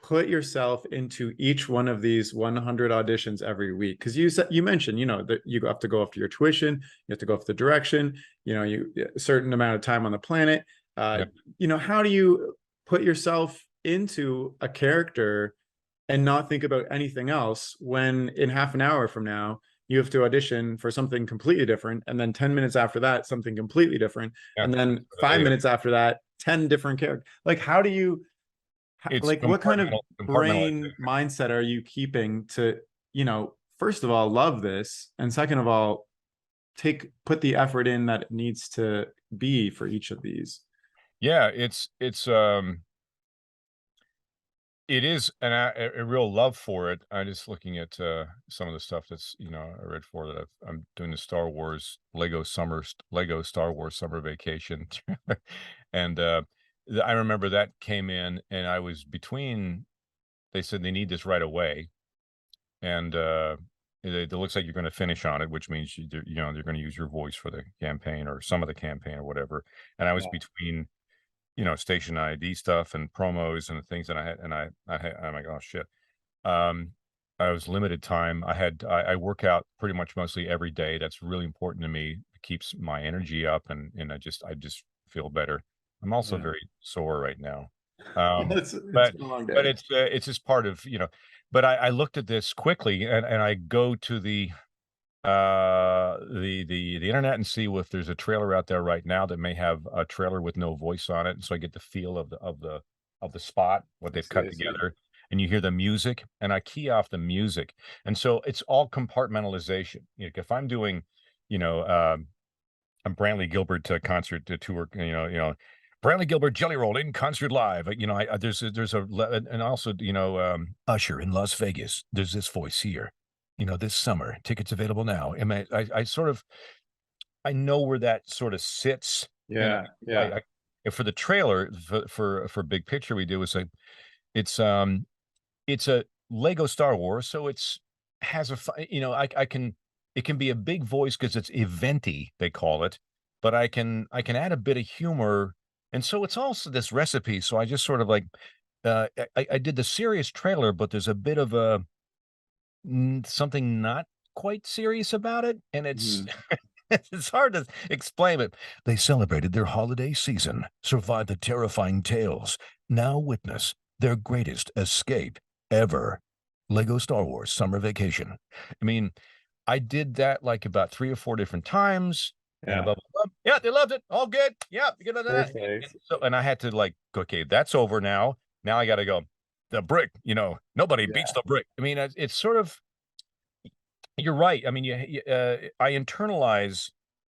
S1: put yourself into each one of these 100 auditions every week? Because you mentioned, that you have to go after your tuition, you have to go after the direction, you a certain amount of time on the planet.
S2: Yeah.
S1: How do you put yourself into a character and not think about anything else when in half an hour from now you have to audition for something completely different, and then 10 minutes after that something completely different,
S2: Yeah.
S1: and then 5 minutes after that 10 different characters? Like, how do you
S2: It's
S1: like, what kind of
S2: compartmentalization.
S1: brain mindset are you keeping to, first of all, love this, and second of all, put the effort in that it needs to be for each of these?
S2: Yeah, it is a real love for it. I'm just looking at some of the stuff that's I read for that I'm doing the Lego Star Wars summer vacation, and I remember that came in, and I was between. They said they need this right away, and it looks like you're going to finish on it, which means they're going to use your voice for the campaign or some of the campaign or whatever. And I was
S1: Yeah.
S2: between station ID stuff and promos and the things that I had, and I'm like, oh shit. Um, I was limited time. I work out pretty much mostly every day. That's really important to me. It keeps my energy up, and I just feel better. I'm also
S1: Yeah.
S2: very sore right now.
S1: It's
S2: But
S1: been a long
S2: but
S1: day.
S2: it's just part of, but I looked at this quickly, and I go to the internet and see if there's a trailer out there right now that may have a trailer with no voice on it, and so I get the feel of the spot, what they've cut
S1: I see.
S2: together, and you hear the music, and I key off the music, and so it's all compartmentalization. If I'm doing, you know, a Brantley Gilbert concert tour, Brantley Gilbert Jelly Roll in concert live. There's and also Usher in Las Vegas. There's this voice here. this summer, tickets available now. And I sort of, I know where that sort of sits. And
S1: Yeah,
S2: I,
S1: yeah.
S2: I and for the trailer for Big Picture, we do is like, it's, um, it's a Lego Star Wars, so it's has a I can, it can be a big voice because it's eventy, they call it, but I can add a bit of humor, and so it's also this recipe. So I just sort of like, I did the serious trailer, but there's a bit of a something not quite serious about it, and it's
S1: Mhm.
S2: it's hard to explain it. They celebrated their holiday season, survived the terrifying tales. Now witness their greatest escape ever. Lego Star Wars Summer Vacation. I mean, I did that like about 3 or 4 different times, and
S1: Yeah.
S2: blah, blah, blah. Yeah, they loved it. All good. Yeah, good at that. And
S1: Perfect.
S2: so, and I had to like, okay, that's over now. Now I got to go. The brick, nobody beats
S1: Yeah.
S2: the brick. I mean, it's sort of, you're right. I mean, I internalize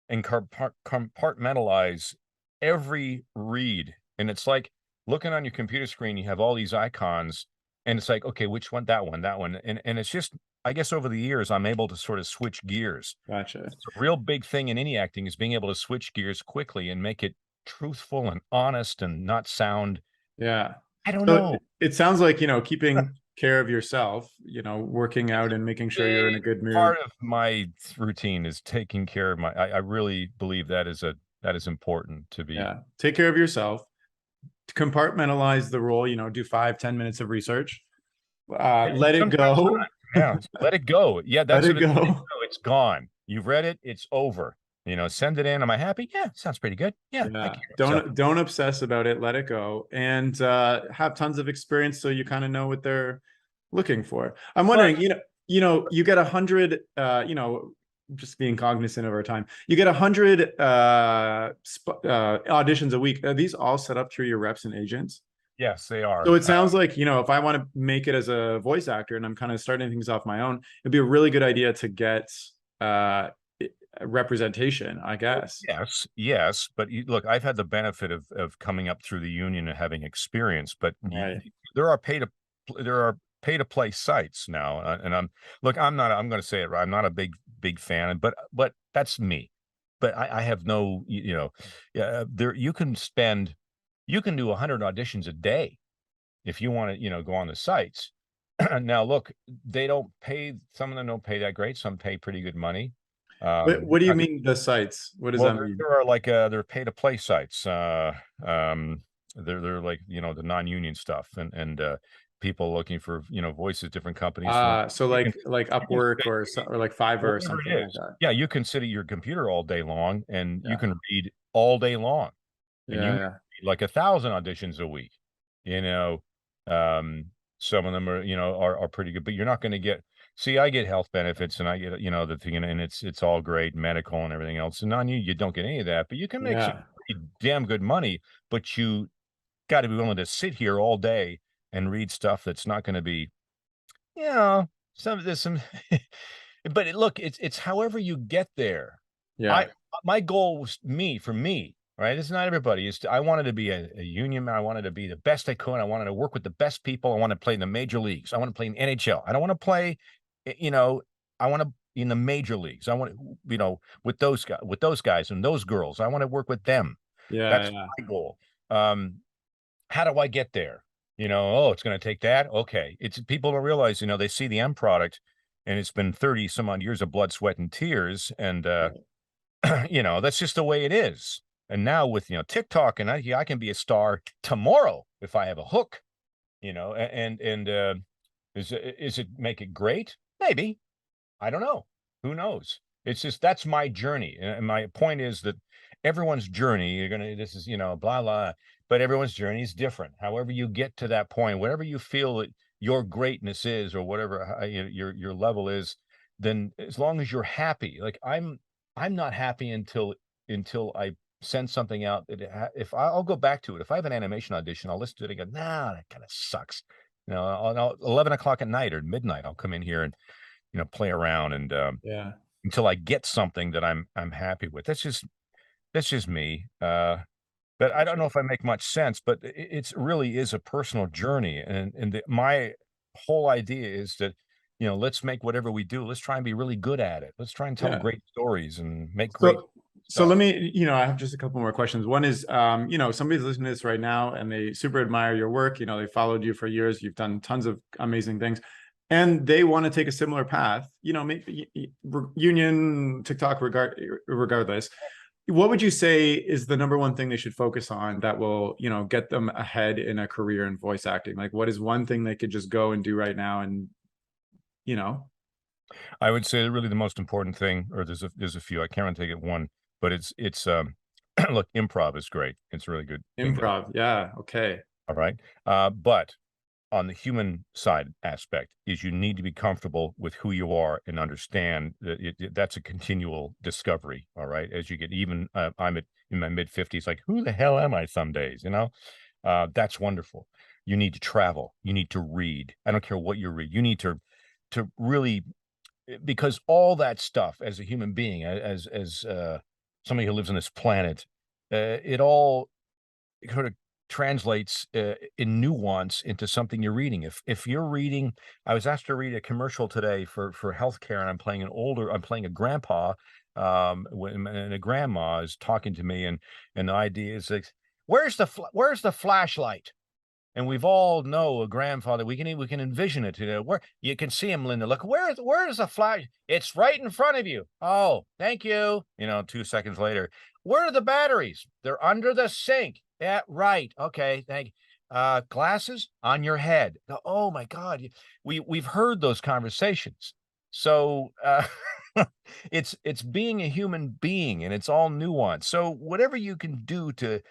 S2: and compartmentalize every read. And it's like looking on your computer screen, you have all these icons, and it's like, okay, which one, that one, that one. And it's just, I guess over the years, I'm able to sort of switch gears.
S1: Gotcha.
S2: It's a real big thing in any acting is being able to switch gears quickly and make it truthful and honest and not sound,
S1: Yeah.
S2: I don't
S1: So
S2: know.
S1: it sounds like, keeping care of yourself, working out and making sure you're in a
S2: Big
S1: good mood.
S2: part of my routine is taking care of I really believe that is important to be.
S1: Yeah. Take care of yourself. Compartmentalize the role, do 5, 10 minutes of research. Let it
S2: Sometimes
S1: go.
S2: not. Yeah, let it go. Yeah,
S1: Let
S2: that's
S1: it
S2: what it's
S1: go.
S2: it's gone. You've read it, it's over. Send it in. Am I happy? Yeah, sounds pretty good. Yeah, I
S1: Yeah.
S2: care. So,
S1: Don't obsess about it. Let it go. And have tons of experience so you kind of know what they're looking for. I'm
S2: but
S1: wondering, you get 100, just being cognizant of our time, you get 100 auditions a week. Are these all set up through your reps and agents?
S2: yes, they
S1: So
S2: are.
S1: it sounds like, if I want to make it as a voice actor and I'm kind of starting things off my own, it'd be a really good idea to get uh, representation, I guess.
S2: Yes, yes, but look, I've had the benefit of coming up through the union and having experience, but
S1: Right.
S2: there are there are pay to play sites now, and I'm going to say it right. I'm not a big fan, but that's me. But I have no, yeah, there you can do 100 auditions a day if you want to, go on the sites. Now, look, they don't pay. Some of them don't pay that great. Some pay pretty good money.
S1: What do you mean the sites? What does
S2: Well,
S1: that
S2: there
S1: mean?
S2: there are like, they're pay-to-play sites, um, they're like, the non-union stuff and people looking for, voices, different companies,
S1: So
S2: you can
S1: like
S2: you can
S1: Upwork
S2: sit
S1: or like Fiverr or
S2: whatever
S1: something
S2: it
S1: like
S2: is.
S1: that.
S2: Yeah, you can sit at your computer all day long, and you
S1: Yeah.
S2: can read all day long, and you
S1: Yeah.
S2: may
S1: Yeah.
S2: read like 1,000 auditions a week, you know? Um, some of them are pretty good, but you're not gonna get, see, I get health benefits and I get, the thing, and it's all great, medical and everything else, and on you, you don't get any of that, but you can make some
S1: Yeah.
S2: pretty damn good money, but you gotta be willing to sit here all day and read stuff that's not gonna be, you know, there's some but look, it's however you get there. I
S1: Yeah.
S2: My goal was for me, right? It's not everybody. I wanted to be a union man. I wanted to be the best I could. I wanted to work with the best people. I want to play in the major leagues. I want to play in NHL. I don't want to play, you know, I want to be in the major leagues. I want to, with those guys and those girls. I want to work with them.
S1: Yeah.
S2: That's
S1: Yeah.
S2: my goal. How do I get there? Oh, it's going to take that. Okay. It's people don't realize, they see the end product, and it's been 30 some odd years of blood, sweat, and tears. And, that's just the way it is. And now with, TikTok, and I can be a star tomorrow if I have a hook, is it make it great? Maybe. I don't know. Who knows? It's just, that's my journey. And my point is that everyone's journey, this is, blah, blah, but everyone's journey is different. However you get to that point, whatever you feel that your greatness is, or whatever your level is, then as long as you're happy, like I'm not happy until I send something out that if I'll go back to it. If I have an animation audition, I'll listen to it and go, nah, that kind of sucks. 11 o'clock at night or midnight, I'll come in here and, play around and,
S1: Yeah.
S2: until I get something that I'm happy with. That's just me. But I don't know if I make much sense, but it's really is a personal journey, and my whole idea is that let's make whatever we do, let's try and be really good at it. Let's try and tell
S1: Yeah.
S2: great stories and make great
S1: So let
S2: stuff.
S1: me, I have just a couple more questions. One is, somebody's listening to this right now and they super admire your work. They followed you for years. You've done tons of amazing things, and they want to take a similar path. Maybe union, TikTok, regardless. What would you say is the number one thing they should focus on that will, get them ahead in a career in voice acting? Like, what is one thing they could just go and do right now? And, you know,
S2: I would say really the most important thing, or there's a few. I can't really take it one, but it's look, improv is great. It's a really good thing to have.
S1: improv. Yeah. Okay.
S2: All right. But on the human side aspect is you need to be comfortable with who you are and understand that that's a continual discovery. All right. As you get even, in my mid 50s, like, who the hell am I some days, that's wonderful. You need to travel. You need to read. I don't care what you read. You need to really, because all that stuff as a human being, as somebody who lives on this planet, it all sort of translates in nuance into something you're reading. If you're reading, I was asked to read a commercial today for healthcare, and I'm playing a grandpa, and a grandma is talking to me, and the idea is like, where's the flashlight? And we've all know a grandfather. We can envision it. Where you can see him, Linda. Look, where's the flash? It's right in front of you. Oh, thank you. 2 seconds later, where are the batteries? They're under the sink. Yeah, right. Okay, thank you. Glasses on your head. Oh my God, we've heard those conversations. So it's being a human being, and it's all nuance. So whatever you can do to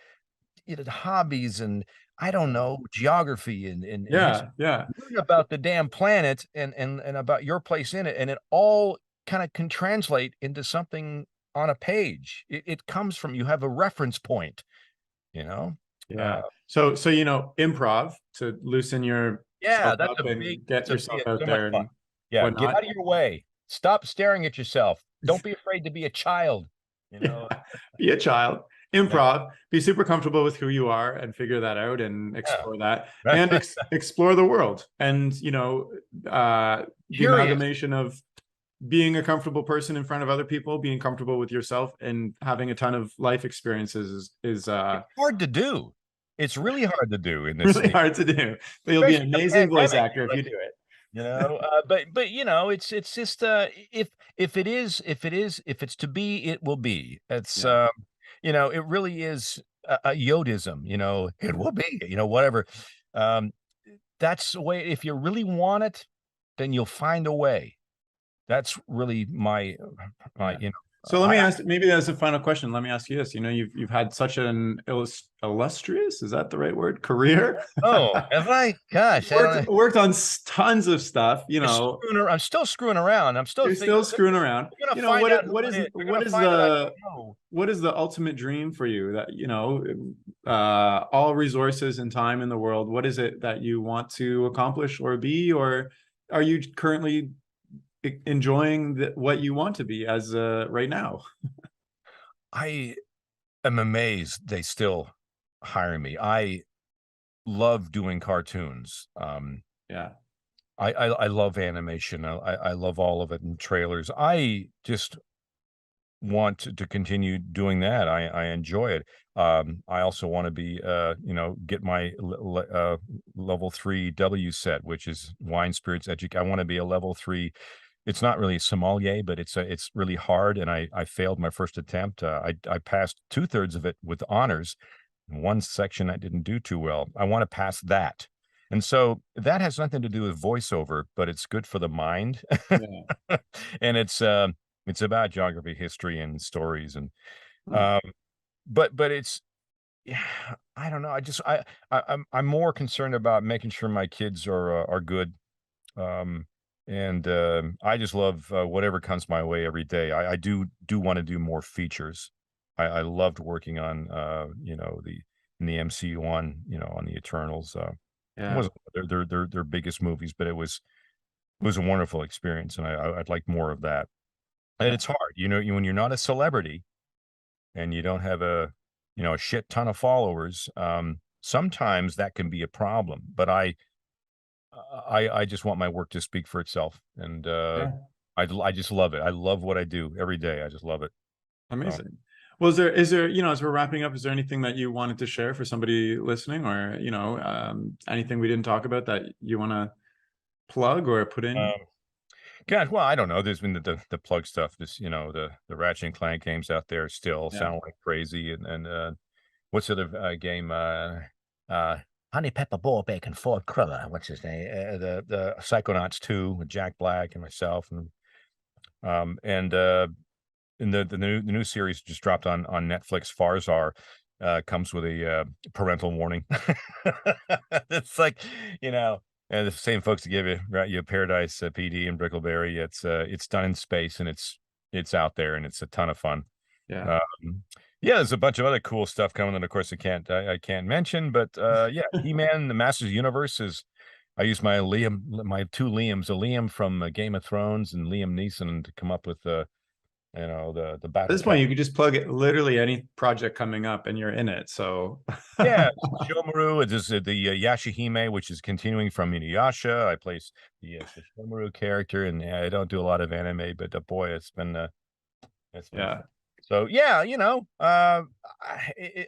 S2: hobbies and I don't know, geography and history.
S1: Yeah. Yeah.
S2: Learn about the damn planet and about your place in it, and it all kind of can translate into something on a page. It comes from you have a reference point, you know. Uh,
S1: Yeah. So improv to loosen
S2: yeah,
S1: yourself up and get yourself
S2: it's
S1: out
S2: so much
S1: there
S2: fun.
S1: and
S2: Yeah, get
S1: whatnot.
S2: out of your way. Stop staring at yourself. Don't be afraid to be a child. You know.
S1: Yeah. Be a child.
S2: Yeah,
S1: Improv. Be super comfortable with who you are and figure that out and
S2: yeah.
S1: explore that and explore the world. And the
S2: Curious.
S1: amalgamation of being a comfortable person in front of other people, being comfortable with yourself, and having a ton of life experiences is
S2: It's hard to do. It's really hard to do in this.
S1: really hard to do. But you'll be an
S2: Especially in a
S1: amazing voice
S2: pandemic,
S1: actor if you do it.
S2: but it's just if it's to be, it will be. It's
S1: Yeah.
S2: it really is a Yodism, it will be, whatever. Um, that's the way. If you really want it, then you'll find a way. That's really my
S1: Yeah. So let
S2: I
S1: me ask, maybe as a final question, let me ask you this. You've had such an illustrious, is that the right word? Career?
S2: oh, have I? Gosh, I don't know.
S1: Worked on tons of stuff,
S2: I'm still screwing around. I'm still
S1: you're
S2: thinking
S1: still screwing around.
S2: we're gonna find out who
S1: What
S2: it
S1: is
S2: is. We're gonna
S1: what is
S2: find out I don't
S1: the
S2: know.
S1: what is the ultimate dream for you that, all resources and time in the world, what is it that you want to accomplish or be, or are you currently enjoying what you want to be as right now?
S2: I am amazed they still hire me. I love doing cartoons.
S1: Yeah.
S2: I love animation. I love all of it and trailers. I just want to continue doing that. I enjoy it. I also want to be, get my level 3 W set, which is wine, spirits, I want to be a level 3. It's not really sommelier, but it's really hard, and I failed my first attempt. I passed 2/3 of it with honors. One section I didn't do too well. I want to pass that. And so that has nothing to do with voiceover, but it's good for the mind.
S1: Yeah.
S2: And it's about geography, history, and stories. And
S1: Hmm.
S2: um, but it's yeah, I don't know. I'm more concerned about making sure my kids are good. Um, and I just love whatever comes my way every day. I do want to do more features. I loved working on the in the MCU one, on the Eternals. It
S1: Yeah.
S2: wasn't their biggest movies, but it was a wonderful experience, and I'd like more of that. And
S1: Yeah.
S2: it's hard, when you're not a celebrity and you don't have a shit ton of followers. Sometimes that can be a problem, but I just want my work to speak for itself, and
S1: Yeah.
S2: I just love it. I love what I do every day. I just love it. So,
S1: Amazing. Well, is there, as we're wrapping up, is there anything that you wanted to share for somebody listening, or, anything we didn't talk about that you want to plug or put in?
S2: um, God, well, I don't know. There's been the plug stuff. This, the Ratchet and Clank games out there still
S1: Yeah.
S2: sound like crazy, and what's the other game? Uh, Honey Pepper Ball Bacon Ford Cruller. What's his name? The Psychonauts 2 with Jack Black and myself, and the new series just dropped on Netflix. Farzar comes with a parental warning. It's like, and the same folks that give you, right, you Paradise PD and Brickleberry. It's done in space, and it's out there, and it's a ton of fun.
S1: Yeah.
S2: Yeah, there's a bunch of other cool stuff coming, and of course I can't mention, but yeah, He-Man, the Masters of the Universe is. I use my two Liams, a Liam from Game of Thrones and Liam Neeson, to come up with the
S1: At
S2: battle
S1: this point,
S2: cat.
S1: you could just plug it, literally any project coming up, and you're in it. So,
S2: Yeah, Shomaru. It is the Yashahime, which is continuing from Inuyasha. I place the Shomaru character, and I don't do a lot of anime, but boy, it's been
S1: yeah.
S2: fun. So yeah,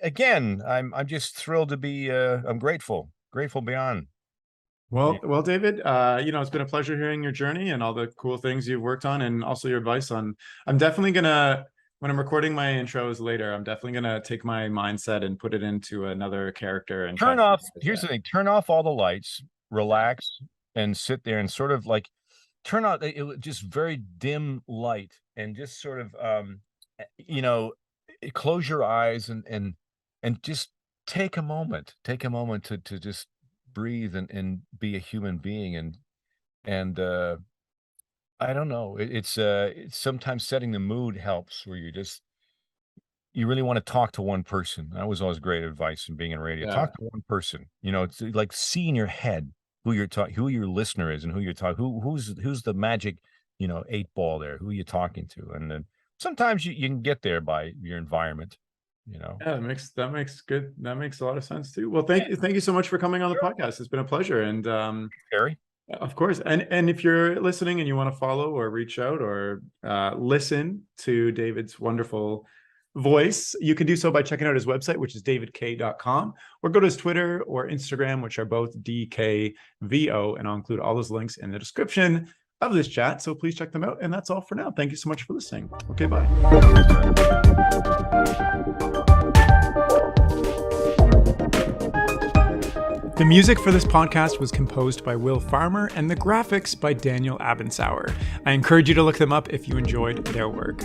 S2: again, I'm just thrilled to be. I'm grateful beyond.
S1: Well, David, it's been a pleasure hearing your journey and all the cool things you've worked on, and also your advice on. I'm definitely gonna, when I'm recording my intros later, I'm definitely gonna take my mindset and put it into another character and try
S2: Turn
S1: to
S2: off.
S1: utilize
S2: Here's
S1: that.
S2: the thing: turn off all the lights,
S1: Yeah.
S2: relax, and sit there and sort of like turn out just very dim light, and just sort of you know close your eyes, and just take a moment to just breathe, and be a human being, and I don't know, it's sometimes setting the mood helps, where you really want to talk to one person. That was always great advice in being in radio.
S1: Yeah.
S2: Talk to one person. It's like, see in your head who your listener is, and who you're talking, who's the magic, eight ball there, who you're talking to. And then sometimes you can get there by your environment.
S1: Yeah, that makes a lot of sense too. Well,
S2: Yeah,
S1: thank you so much for coming on the
S2: sure.
S1: podcast. It's been a pleasure. And
S2: Harry.
S1: of course, and if you're listening and you want to follow or reach out or listen to David's wonderful voice, you can do so by checking out his website, which is davidkaye.com, or go to his Twitter or Instagram, which are both DKVO, and I'll include all those links in the description of this chat. So please check them out. And that's all for now. Thank you so much for listening. Okay, bye. The music for this podcast was composed by Will Farmer, and the graphics by Daniel Abensauer. I encourage you to look them up if you enjoyed their work.